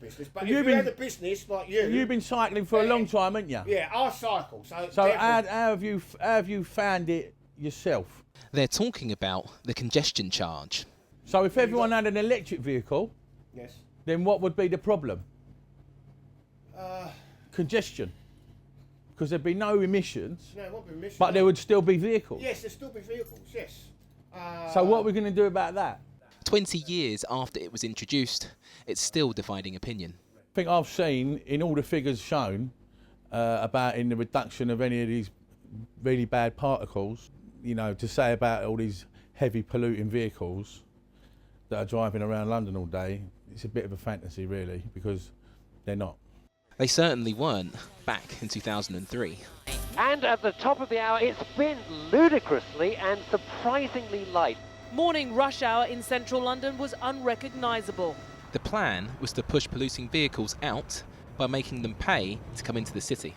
business. But if you had a business like you... You've been cycling for a long time, haven't you? Yeah, I cycle. So how have you found it yourself? They're talking about the congestion charge. So if everyone had an electric vehicle, yes, then what would be the problem? Congestion. Because there'd be no emissions. No, it won't be emissions. But there would still be vehicles. Yes, there'd still be vehicles, yes. So what are we going to do about that? 20 years after it was introduced, it's still dividing opinion. I think I've seen in all the figures shown about in the reduction of any of these really bad particles, you know, to say about all these heavy polluting vehicles that are driving around London all day, it's a bit of a fantasy really, because they're not. They certainly weren't back in 2003. And at the top of the hour, it's been ludicrously and surprisingly light. Morning rush hour in central London was unrecognisable. The plan was to push polluting vehicles out by making them pay to come into the city.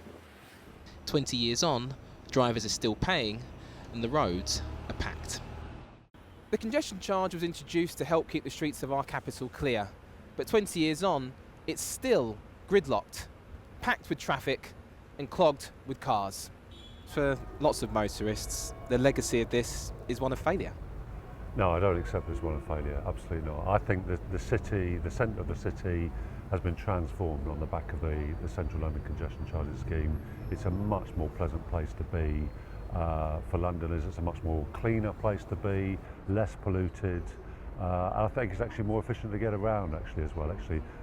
20 years on, drivers are still paying and the roads are packed. The congestion charge was introduced to help keep the streets of our capital clear. But 20 years on, it's still gridlocked, packed with traffic and clogged with cars. For lots of motorists, the legacy of this is one of failure. No, I don't accept this one of failure, absolutely not. I think that the city, the centre of the city has been transformed on the back of the Central London Congestion Charges scheme. It's a much more pleasant place to be for Londoners. It's a much more cleaner place to be, less polluted. I think it's actually more efficient to get around as well.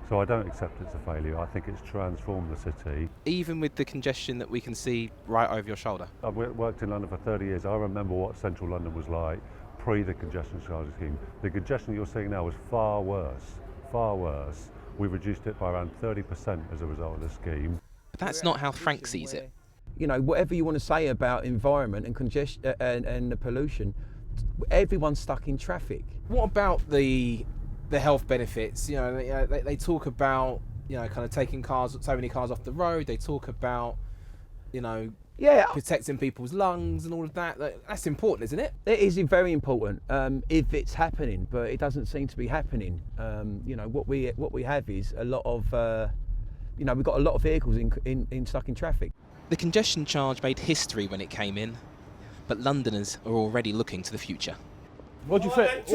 So I don't accept it's a failure. I think it's transformed the city. Even with the congestion that we can see right over your shoulder. I've worked in London for 30 years. I remember what central London was like pre the congestion charges scheme. The congestion you're seeing now is far worse, far worse. We've reduced it by around 30% as a result of the scheme. But that's not how Frank sees it. You know, whatever you want to say about environment and congestion and the pollution, everyone's stuck in traffic. What about the health benefits? You know, they talk about, you know, kind of taking so many cars off the road. They talk about, you know, protecting people's lungs and all of that. That's important, isn't it? It is very important if it's happening, but it doesn't seem to be happening. You know, what we have is a lot of, you know, we've got a lot of vehicles in stuck in traffic. The congestion charge made history when it came in, but Londoners are already looking to the future. What do you think?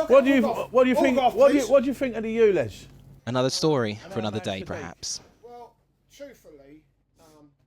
What do you think? What do you think of the ULEZ? Another story for another day, perhaps. Well, truthfully,